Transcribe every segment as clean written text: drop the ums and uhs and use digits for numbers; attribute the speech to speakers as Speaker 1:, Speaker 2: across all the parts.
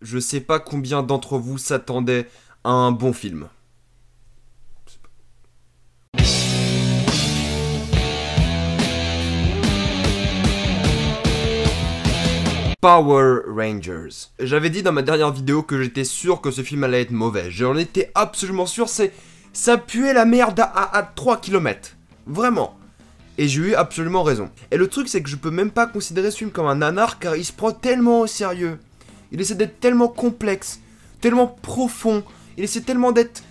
Speaker 1: je sais pas combien d'entre vous s'attendaient à un bon film. Power Rangers. J'avais dit dans ma dernière vidéo que j'étais sûr que ce film allait être mauvais. J'en étais absolument sûr, ça puait la merde à 3 km. Vraiment. Et j'ai eu absolument raison. Et le truc, c'est que je peux même pas considérer ce film comme un nanar, car il se prend tellement au sérieux. Il essaie d'être tellement complexe, tellement profond. Il essaie tellement d'être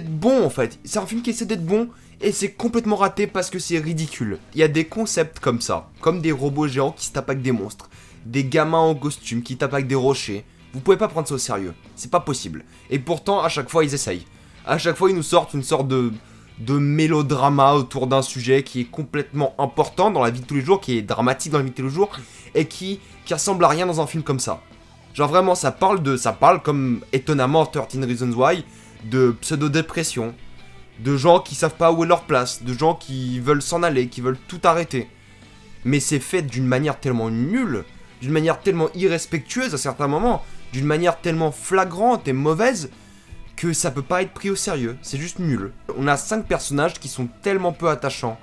Speaker 1: bon, en fait. C'est un film qui essaie d'être bon, et c'est complètement raté parce que c'est ridicule. Il y a des concepts comme ça, comme des robots géants qui se tapent avec des monstres, des gamins en costume qui tapent avec des rochers. Vous pouvez pas prendre ça au sérieux. C'est pas possible. Et pourtant, à chaque fois, ils essayent. À chaque fois, ils nous sortent une sorte de mélodrama autour d'un sujet qui est complètement important dans la vie de tous les jours, qui est dramatique dans la vie de tous les jours, et qui ressemble à rien dans un film comme ça. Genre vraiment, ça parle comme étonnamment 13 Reasons Why, de pseudo-dépression, de gens qui savent pas où est leur place, de gens qui veulent s'en aller, qui veulent tout arrêter. Mais c'est fait d'une manière tellement nulle, d'une manière tellement irrespectueuse à certains moments, d'une manière tellement flagrante et mauvaise, que ça peut pas être pris au sérieux, c'est juste nul. On a 5 personnages qui sont tellement peu attachants,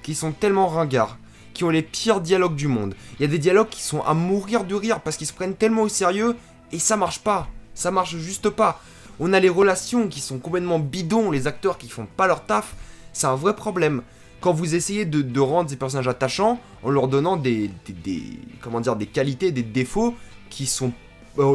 Speaker 1: qui sont tellement ringards, qui ont les pires dialogues du monde. Il y a des dialogues qui sont à mourir de rire parce qu'ils se prennent tellement au sérieux et ça marche pas, ça marche juste pas. On a les relations qui sont complètement bidons, les acteurs qui font pas leur taf, c'est un vrai problème. Quand vous essayez de rendre ces personnages attachants en leur donnant des qualités, des défauts qui sont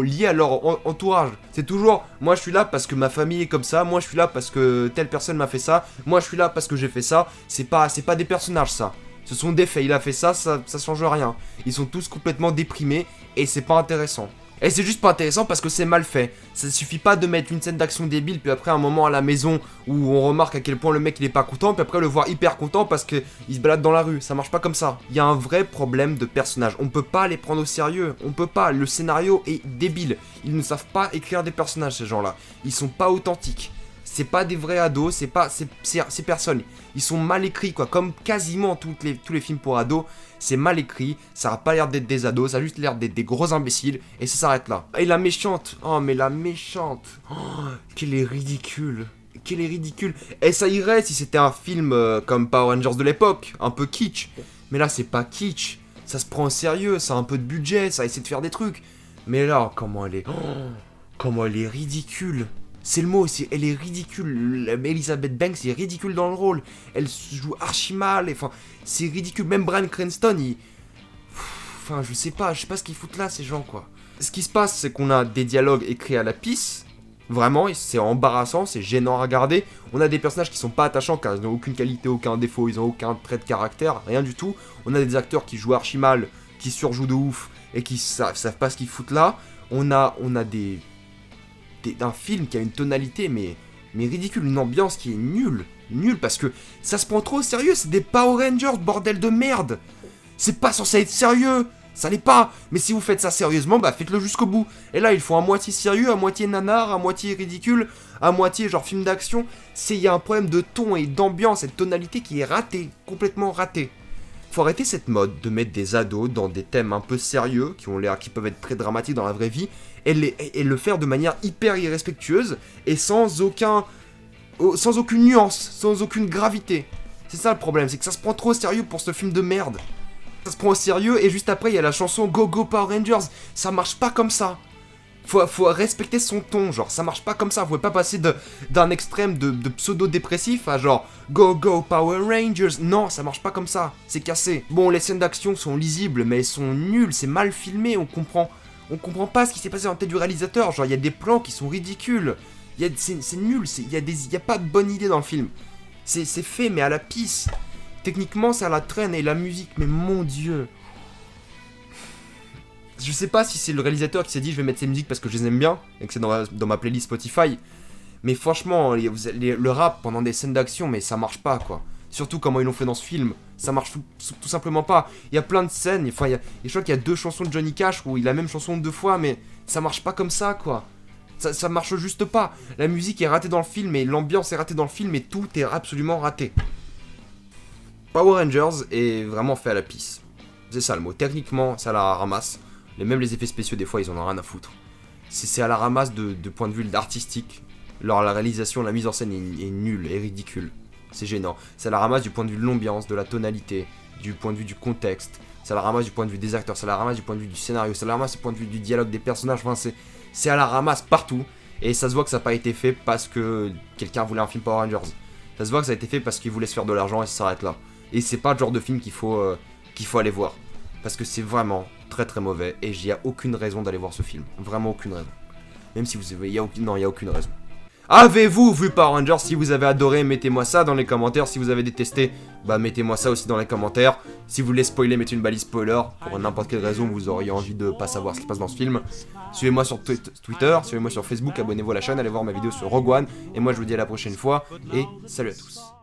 Speaker 1: liés à leur entourage. C'est toujours, moi je suis là parce que ma famille est comme ça, moi je suis là parce que telle personne m'a fait ça, moi je suis là parce que j'ai fait ça. C'est pas des personnages ça. Ce sont des faits, il a fait ça change rien. Ils sont tous complètement déprimés et c'est pas intéressant. Et c'est juste pas intéressant parce que c'est mal fait. Ça suffit pas de mettre une scène d'action débile, puis après un moment à la maison où on remarque à quel point le mec il est pas content, puis après le voir hyper content parce qu'il se balade dans la rue. Ça marche pas comme ça. Il y a un vrai problème de personnages. On peut pas les prendre au sérieux. On peut pas. Le scénario est débile. Ils ne savent pas écrire des personnages, ces gens-là. Ils sont pas authentiques. C'est pas des vrais ados, ces personnes, ils sont mal écrits quoi, comme quasiment tous les films pour ados, c'est mal écrit, ça a pas l'air d'être des ados, ça a juste l'air d'être des gros imbéciles, et ça s'arrête là. Et la méchante, oh mais la méchante, oh, qu'elle est ridicule, et ça irait si c'était un film comme Power Rangers de l'époque, un peu kitsch, mais là c'est pas kitsch, ça se prend au sérieux, ça a un peu de budget, ça essaie de faire des trucs, mais là, comment elle est ridicule. C'est le mot, elle est ridicule. Elizabeth Banks est ridicule dans le rôle. Elle joue archi mal. Enfin, c'est ridicule. Même Bryan Cranston, enfin, je sais pas ce qu'ils foutent là, ces gens, quoi. Ce qui se passe, c'est qu'on a des dialogues écrits à la pisse. Vraiment, c'est embarrassant, c'est gênant à regarder. On a des personnages qui sont pas attachants car ils n'ont aucune qualité, aucun défaut, ils ont aucun trait de caractère, rien du tout. On a des acteurs qui jouent archi mal, qui surjouent de ouf et qui savent pas ce qu'ils foutent là. On a d'un film qui a une tonalité mais ridicule, une ambiance qui est nulle parce que ça se prend trop au sérieux, c'est des Power Rangers, bordel de merde. C'est pas censé être sérieux, ça l'est pas, mais si vous faites ça sérieusement, bah faites-le jusqu'au bout. Et là, ils font à moitié sérieux, à moitié nanar, à moitié ridicule, à moitié genre film d'action. Il y a un problème de ton et d'ambiance et de tonalité qui est raté, complètement raté. Faut arrêter cette mode de mettre des ados dans des thèmes un peu sérieux, qui peuvent être très dramatiques dans la vraie vie, et le faire de manière hyper irrespectueuse, et sans aucune nuance, sans aucune gravité. C'est ça le problème, c'est que ça se prend trop au sérieux pour ce film de merde. Ça se prend au sérieux, et juste après il y a la chanson Go Go Power Rangers, ça marche pas comme ça. Faut respecter son ton, genre ça marche pas comme ça, vous pouvez pas passer d'un extrême de pseudo-dépressif à genre Go Go Power Rangers, non ça marche pas comme ça, c'est cassé. Bon les scènes d'action sont lisibles mais elles sont nulles, c'est mal filmé, on comprend pas ce qui s'est passé dans la tête du réalisateur, genre il y a des plans qui sont ridicules, c'est nul, il y a pas de bonne idée dans le film, c'est fait mais à la pisse, techniquement ça la traîne et la musique, mais mon dieu. Je sais pas si c'est le réalisateur qui s'est dit je vais mettre ces musiques parce que je les aime bien et que c'est dans ma playlist Spotify. Mais franchement, le rap pendant des scènes d'action, mais ça marche pas quoi. Surtout comment ils l'ont fait dans ce film, ça marche tout simplement pas. Il y a plein de scènes, enfin, je crois qu'il y a 2 chansons de Johnny Cash où il a la même chanson 2 fois, mais ça marche pas comme ça quoi. Ça marche juste pas. La musique est ratée dans le film et l'ambiance est ratée dans le film et tout est absolument raté. Power Rangers est vraiment fait à la pisse. C'est ça le mot. Techniquement, ça la ramasse. Même les effets spéciaux, des fois, ils en ont rien à foutre. C'est à la ramasse de point de vue artistique. Alors la réalisation, la mise en scène est nulle et ridicule. C'est gênant. C'est à la ramasse du point de vue de l'ambiance, de la tonalité, du point de vue du contexte. C'est à la ramasse du point de vue des acteurs, c'est à la ramasse du point de vue du scénario, c'est à la ramasse du point de vue du dialogue des personnages. Enfin, c'est à la ramasse partout. Et ça se voit que ça n'a pas été fait parce que quelqu'un voulait un film Power Rangers. Ça se voit que ça a été fait parce qu'il voulait se faire de l'argent et ça s'arrête là. Et c'est pas le genre de film qu'il faut aller voir. Parce que c'est vraiment très très mauvais et il n'y a aucune raison d'aller voir ce film. Vraiment aucune raison. Même si vous avez... Non, il n'y a aucune raison. Avez-vous vu Power Rangers? Si vous avez adoré, mettez-moi ça dans les commentaires. Si vous avez détesté, bah mettez-moi ça aussi dans les commentaires. Si vous voulez spoiler, mettez une balise spoiler. Pour n'importe quelle raison, vous auriez envie de pas savoir ce qui se passe dans ce film. Suivez-moi sur Twitter, suivez-moi sur Facebook, abonnez-vous à la chaîne, allez voir ma vidéo sur Rogue One. Et moi je vous dis à la prochaine fois, et salut à tous.